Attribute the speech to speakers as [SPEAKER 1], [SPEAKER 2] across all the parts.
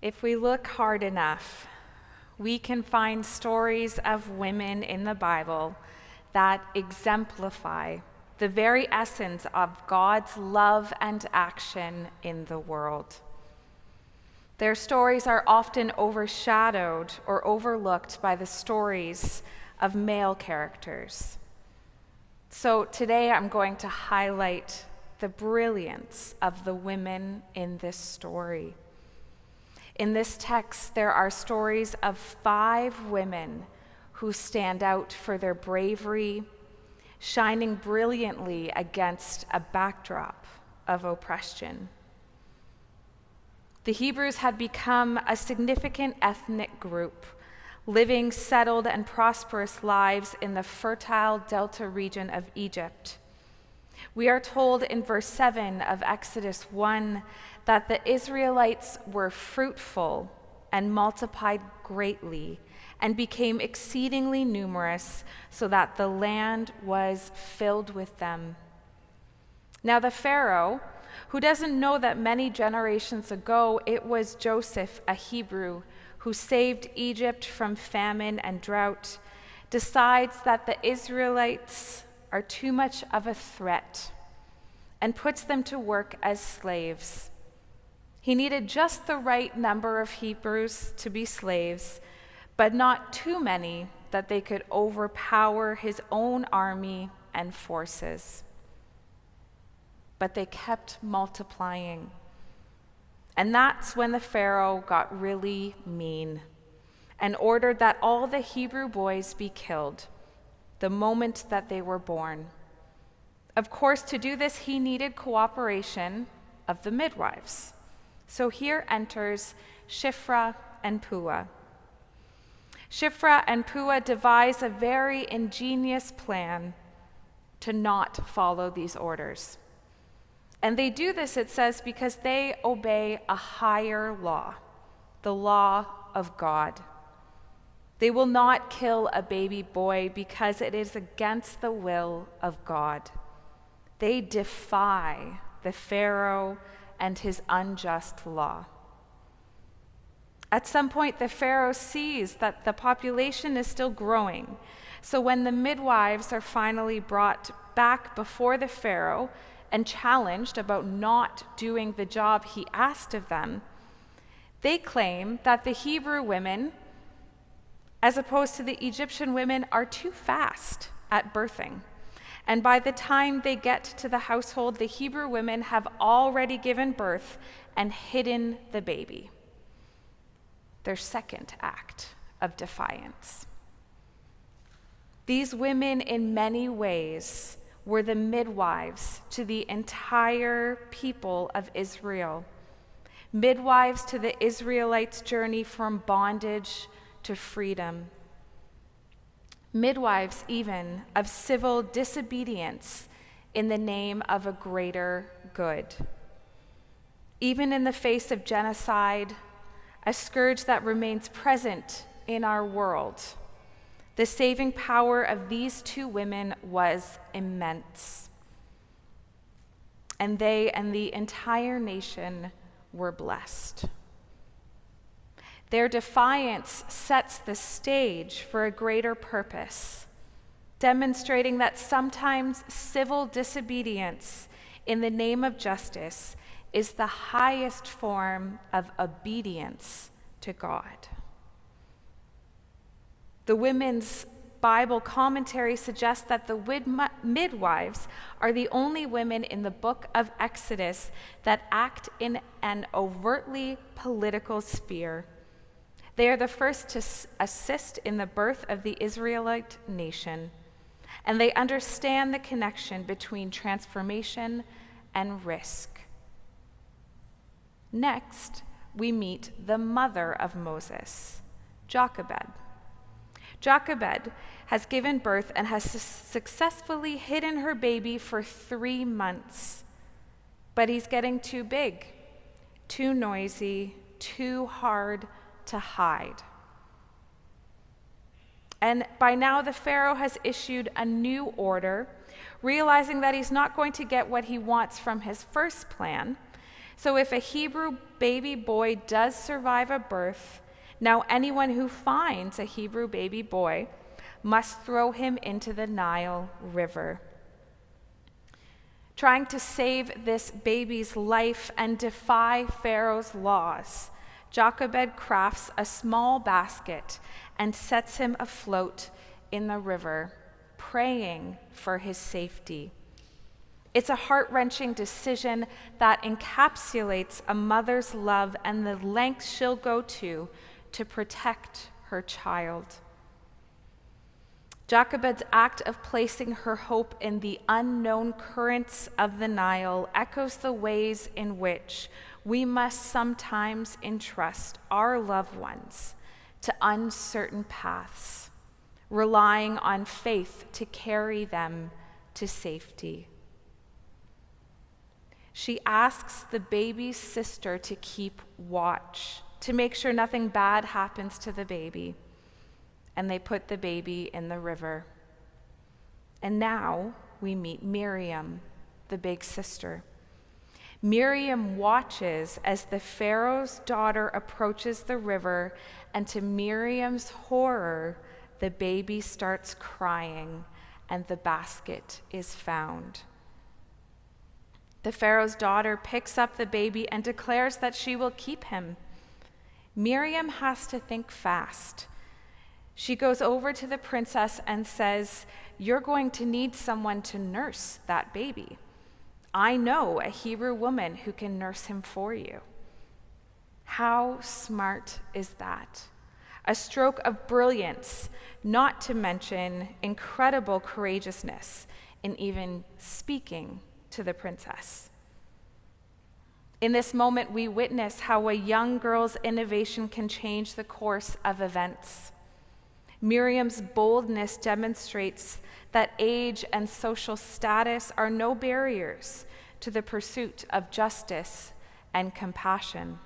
[SPEAKER 1] If we look hard enough, we can find stories of women in the Bible that exemplify the very essence of God's love and action in the world. Their stories are often overshadowed or overlooked by the stories of male characters. So today I'm going to highlight the brilliance of the women in this story. In this text, there are stories of 5 women who stand out for their bravery, shining brilliantly against a backdrop of oppression. The Hebrews had become a significant ethnic group, living settled and prosperous lives in the fertile delta region of Egypt. We are told in verse 7 of Exodus 1 that the Israelites were fruitful and multiplied greatly and became exceedingly numerous, so that the land was filled with them. Now the Pharaoh, who doesn't know that many generations ago it was Joseph, a Hebrew, who saved Egypt from famine and drought, decides that the Israelites are too much of a threat and puts them to work as slaves. He needed just the right number of Hebrews to be slaves, but not too many that they could overpower his own army and forces. But they kept multiplying. And that's when the Pharaoh got really mean and ordered that all the Hebrew boys be killed the moment that they were born. Of course, to do this, he needed cooperation of the midwives. So here enters Shiphrah and Puah. Shiphrah and Puah devise a very ingenious plan to not follow these orders. And they do this, it says, because they obey a higher law, the law of God. They will not kill a baby boy because it is against the will of God. They defy the Pharaoh and his unjust law. At some point, the Pharaoh sees that the population is still growing. So when the midwives are finally brought back before the Pharaoh and challenged about not doing the job he asked of them, they claim that the Hebrew women, as opposed to the Egyptian women, are too fast at birthing. And by the time they get to the household, the Hebrew women have already given birth and hidden the baby. Their second act of defiance. These women, in many ways, were the midwives to the entire people of Israel, midwives to the Israelites' journey from bondage to freedom, midwives even of civil disobedience in the name of a greater good. Even in the face of genocide, a scourge that remains present in our world, the saving power of these 2 women was immense. And they and the entire nation were blessed. Their defiance sets the stage for a greater purpose, demonstrating that sometimes civil disobedience in the name of justice is the highest form of obedience to God. The women's Bible commentary suggests that the midwives are the only women in the book of Exodus that act in an overtly political sphere. They are the first to assist in the birth of the Israelite nation, and they understand the connection between transformation and risk. Next, we meet the mother of Moses, Jochebed. Jochebed has given birth and has successfully hidden her baby for 3 months, but he's getting too big, too noisy, too hard to hide. And by now the Pharaoh has issued a new order, realizing that he's not going to get what he wants from his first plan. So if a Hebrew baby boy does survive a birth, now anyone who finds a Hebrew baby boy must throw him into the Nile River. Trying to save this baby's life and defy Pharaoh's laws, Jochebed crafts a small basket and sets him afloat in the river, praying for his safety. It's a heart-wrenching decision that encapsulates a mother's love and the lengths she'll go to protect her child. Jochebed's act of placing her hope in the unknown currents of the Nile echoes the ways in which we must sometimes entrust our loved ones to uncertain paths, relying on faith to carry them to safety. She asks the baby's sister to keep watch, to make sure nothing bad happens to the baby. And they put the baby in the river. And now we meet Miriam, the big sister. Miriam watches as the Pharaoh's daughter approaches the river, and to Miriam's horror, the baby starts crying and the basket is found. The Pharaoh's daughter picks up the baby and declares that she will keep him. Miriam has to think fast. She goes over to the princess and says, "You're going to need someone to nurse that baby. I know a Hebrew woman who can nurse him for you." How smart is that? A stroke of brilliance, not to mention incredible courageousness in even speaking to the princess. In this moment, we witness how a young girl's innovation can change the course of events. Miriam's boldness demonstrates that age and social status are no barriers to the pursuit of justice and compassion.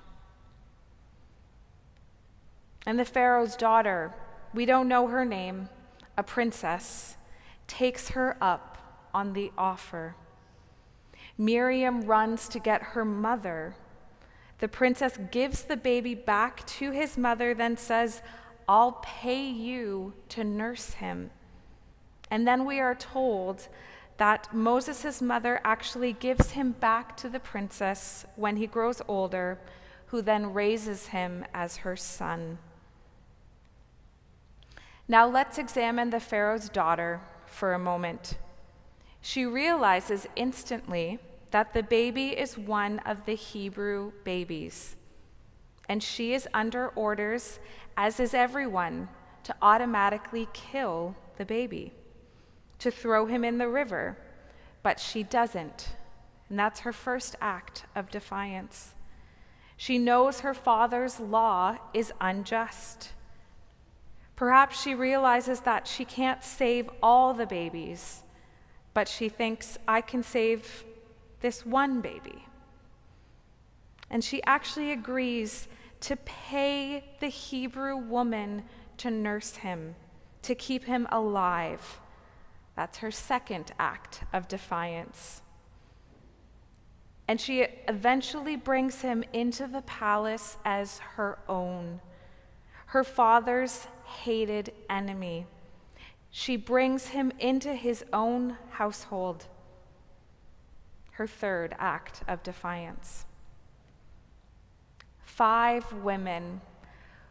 [SPEAKER 1] And the Pharaoh's daughter, we don't know her name, a princess, takes her up on the offer. Miriam runs to get her mother. The princess gives the baby back to his mother, then says, "I'll pay you to nurse him." And then we are told that Moses' mother actually gives him back to the princess when he grows older, who then raises him as her son. Now let's examine the Pharaoh's daughter for a moment. She realizes instantly that the baby is one of the Hebrew babies, and she is under orders, as is everyone, to automatically kill the baby, to throw him in the river, but she doesn't, and that's her first act of defiance. She knows her father's law is unjust. Perhaps she realizes that she can't save all the babies, but she thinks, "I can save this one baby." And she actually agrees to pay the Hebrew woman to nurse him, to keep him alive. That's her second act of defiance. And she eventually brings him into the palace as her own, her father's hated enemy. She brings him into his own household. Her third act of defiance. 5 women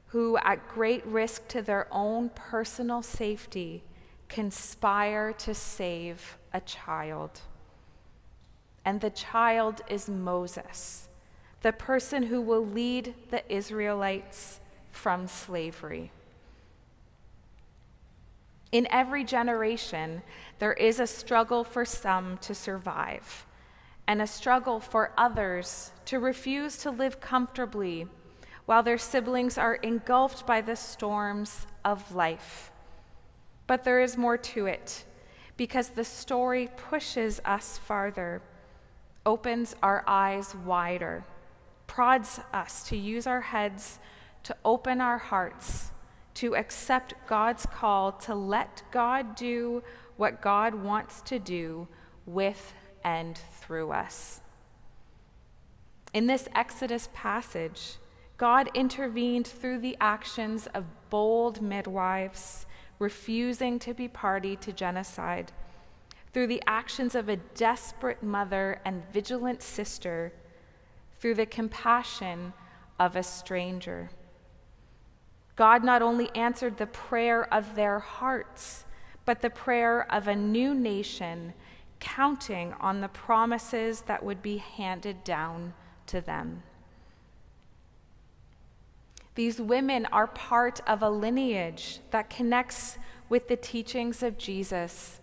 [SPEAKER 1] who, at great risk to their own personal safety, conspire to save a child. And the child is Moses, the person who will lead the Israelites from slavery. In every generation, there is a struggle for some to survive, and a struggle for others to refuse to live comfortably while their siblings are engulfed by the storms of life. But there is more to it, because the story pushes us farther, opens our eyes wider, prods us to use our heads, to open our hearts, to accept God's call to let God do what God wants to do with and through us. In this Exodus passage, God intervened through the actions of bold midwives refusing to be party to genocide, through the actions of a desperate mother and vigilant sister, through the compassion of a stranger. God not only answered the prayer of their hearts, but the prayer of a new nation, counting on the promises that would be handed down to them. These women are part of a lineage that connects with the teachings of Jesus.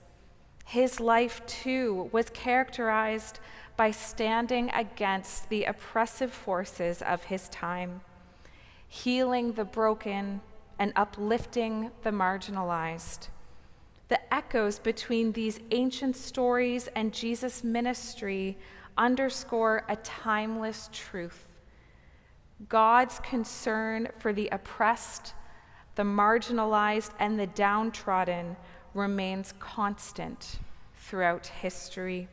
[SPEAKER 1] His life, too, was characterized by standing against the oppressive forces of his time, healing the broken and uplifting the marginalized. The echoes between these ancient stories and Jesus' ministry underscore a timeless truth. God's concern for the oppressed, the marginalized, and the downtrodden remains constant throughout history.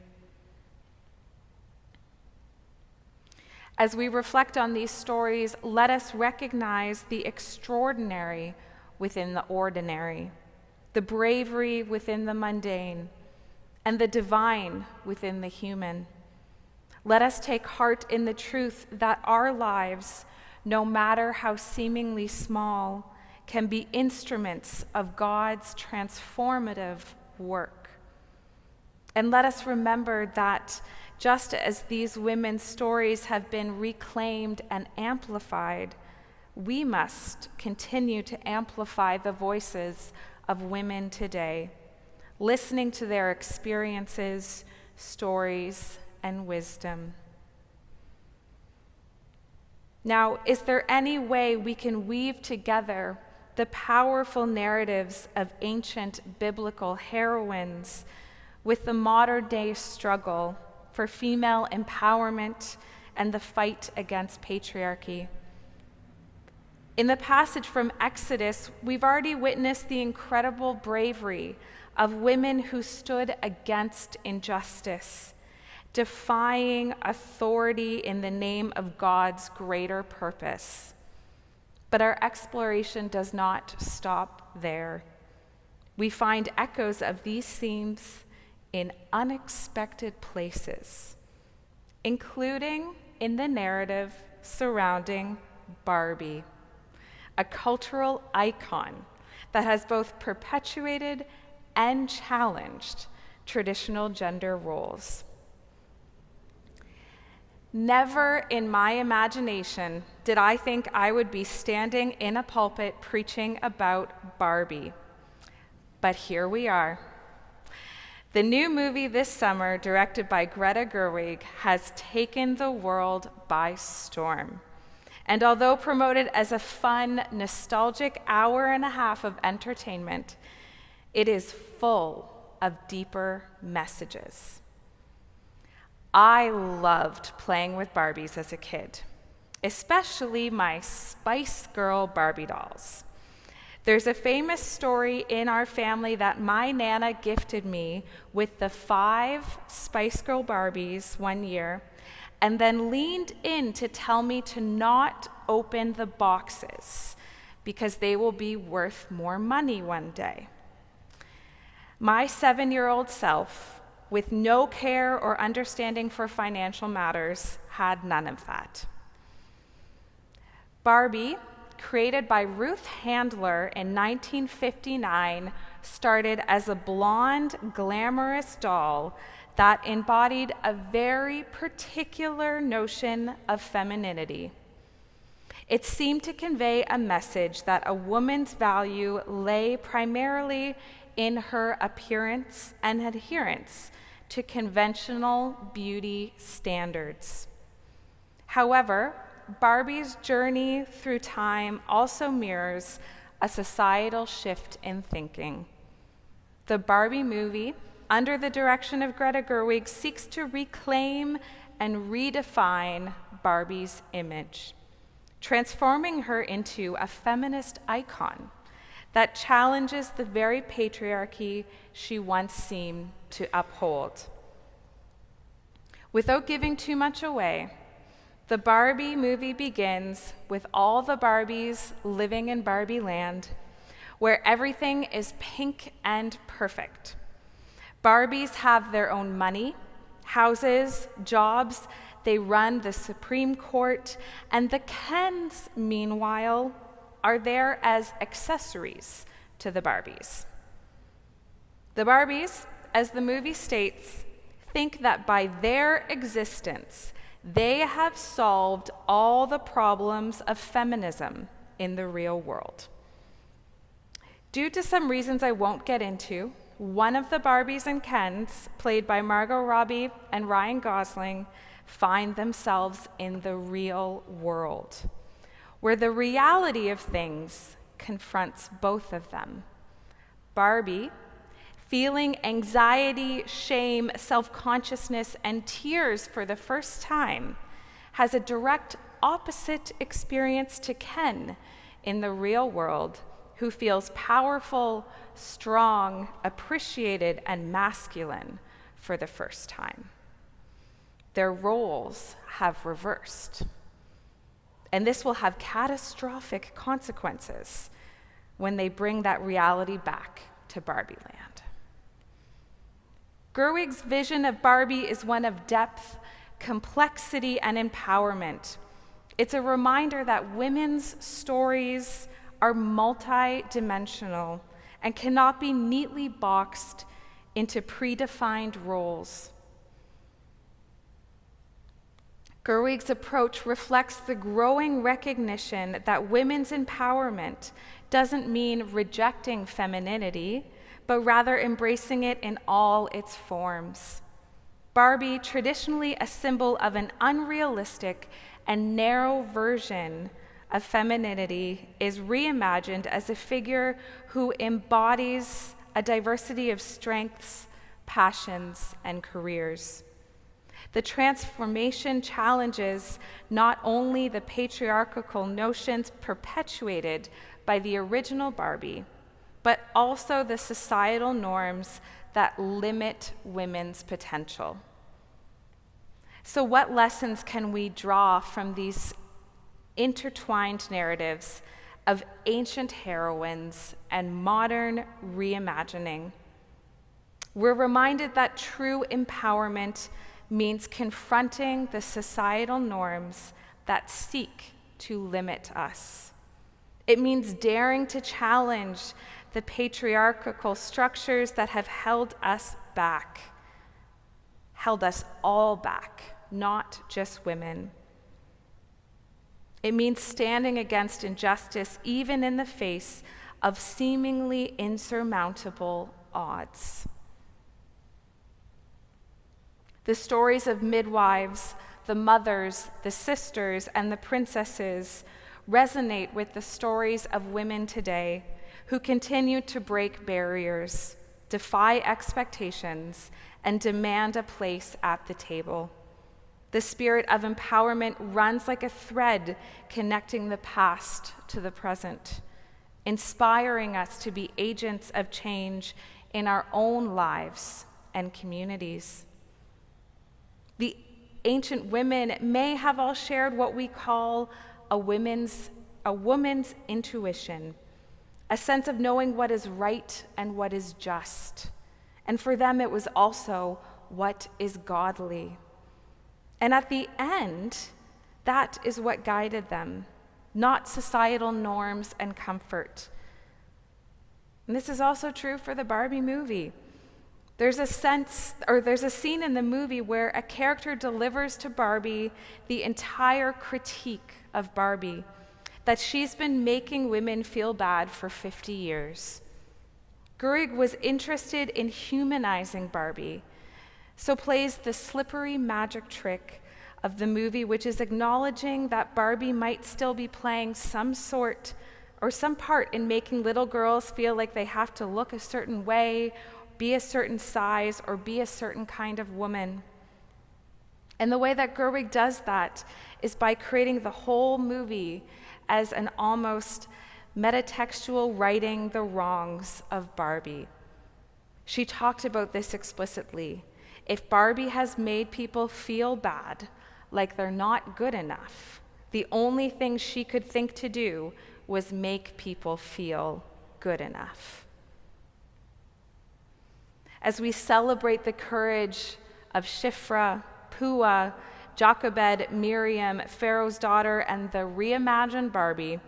[SPEAKER 1] As we reflect on these stories, let us recognize the extraordinary within the ordinary, the bravery within the mundane, and the divine within the human. Let us take heart in the truth that our lives, no matter how seemingly small, can be instruments of God's transformative work. And let us remember that just as these women's stories have been reclaimed and amplified, we must continue to amplify the voices of women today, listening to their experiences, stories, and wisdom. Now, is there any way we can weave together the powerful narratives of ancient biblical heroines with the modern-day struggle for female empowerment and the fight against patriarchy? In the passage from Exodus, we've already witnessed the incredible bravery of women who stood against injustice, defying authority in the name of God's greater purpose. But our exploration does not stop there. We find echoes of these themes in unexpected places, including in the narrative surrounding Barbie, a cultural icon that has both perpetuated and challenged traditional gender roles. Never in my imagination did I think I would be standing in a pulpit preaching about Barbie. But here we are. The new movie this summer, directed by Greta Gerwig, has taken the world by storm. And although promoted as a fun, nostalgic hour and a half of entertainment, it is full of deeper messages. I loved playing with Barbies as a kid, especially my Spice Girl Barbie dolls. There's a famous story in our family that my Nana gifted me with the 5 Spice Girl Barbies one year, and then leaned in to tell me to not open the boxes because they will be worth more money one day. My 7-year-old self, with no care or understanding for financial matters, had none of that. Barbie, created by Ruth Handler in 1959, started as a blonde, glamorous doll that embodied a very particular notion of femininity. It seemed to convey a message that a woman's value lay primarily in her appearance and adherence to conventional beauty standards. However, Barbie's journey through time also mirrors a societal shift in thinking. The Barbie movie, under the direction of Greta Gerwig, seeks to reclaim and redefine Barbie's image, transforming her into a feminist icon that challenges the very patriarchy she once seemed to uphold. Without giving too much away, The Barbie movie begins with all the Barbies living in Barbie land, where everything is pink and perfect. Barbies have their own money, houses, jobs, they run the Supreme Court, and the Kens, meanwhile, are there as accessories to the Barbies. The Barbies, as the movie states, think that by their existence, they have solved all the problems of feminism in the real world. Due to some reasons I won't get into, one of the Barbies and Kens, played by Margot Robbie and Ryan Gosling, find themselves in the real world, where the reality of things confronts both of them. Barbie, feeling anxiety, shame, self-consciousness, and tears for the first time, has a direct opposite experience to Ken in the real world, who feels powerful, strong, appreciated, and masculine for the first time. Their roles have reversed, and this will have catastrophic consequences when they bring that reality back to Barbie land. Gerwig's vision of Barbie is one of depth, complexity, and empowerment. It's a reminder that women's stories are multi-dimensional and cannot be neatly boxed into predefined roles. Gerwig's approach reflects the growing recognition that women's empowerment doesn't mean rejecting femininity, but rather embracing it in all its forms. Barbie, traditionally a symbol of an unrealistic and narrow version of femininity, is reimagined as a figure who embodies a diversity of strengths, passions, and careers. The transformation challenges not only the patriarchal notions perpetuated by the original Barbie, but also the societal norms that limit women's potential. So what lessons can we draw from these intertwined narratives of ancient heroines and modern reimagining? We're reminded that true empowerment means confronting the societal norms that seek to limit us. It means daring to challenge the patriarchal structures that have held us back, held us all back, not just women. It means standing against injustice even in the face of seemingly insurmountable odds. The stories of midwives, the mothers, the sisters, and the princesses resonate with the stories of women today who continue to break barriers, defy expectations, and demand a place at the table. The spirit of empowerment runs like a thread connecting the past to the present, inspiring us to be agents of change in our own lives and communities. The ancient women may have all shared what we call a woman's intuition, a sense of knowing what is right and what is just. And for them, it was also what is godly. And at the end, that is what guided them, not societal norms and comfort. And this is also true for the Barbie movie. There's a scene in the movie where a character delivers to Barbie the entire critique of Barbie, that she's been making women feel bad for 50 years. Gerwig was interested in humanizing Barbie, so plays the slippery magic trick of the movie, which is acknowledging that Barbie might still be playing some part in making little girls feel like they have to look a certain way, be a certain size, or be a certain kind of woman. And the way that Gerwig does that is by creating the whole movie as an almost metatextual righting the wrongs of Barbie. She talked about this explicitly. If Barbie has made people feel bad, like they're not good enough. The only thing she could think to do was make people feel good enough. As we celebrate the courage of Shiphrah, Puah, Jochebed, Miriam, Pharaoh's daughter, and the reimagined Barbie,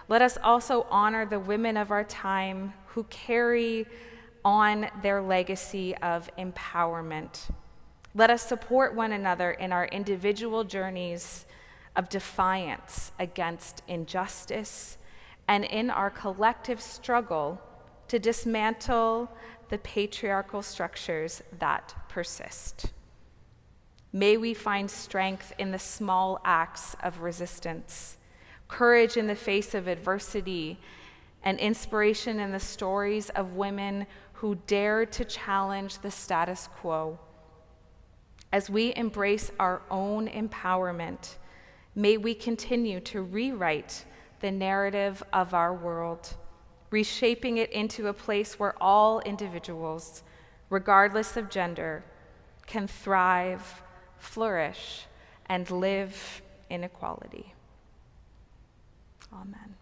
[SPEAKER 1] let us also honor the women of our time who carry on their legacy of empowerment. Let us support one another in our individual journeys of defiance against injustice and in our collective struggle to dismantle the patriarchal structures that persist. May we find strength in the small acts of resistance, courage in the face of adversity, and inspiration in the stories of women who dared to challenge the status quo. As we embrace our own empowerment, may we continue to rewrite the narrative of our world, reshaping it into a place where all individuals, regardless of gender, can thrive, flourish, and live in equality. Amen.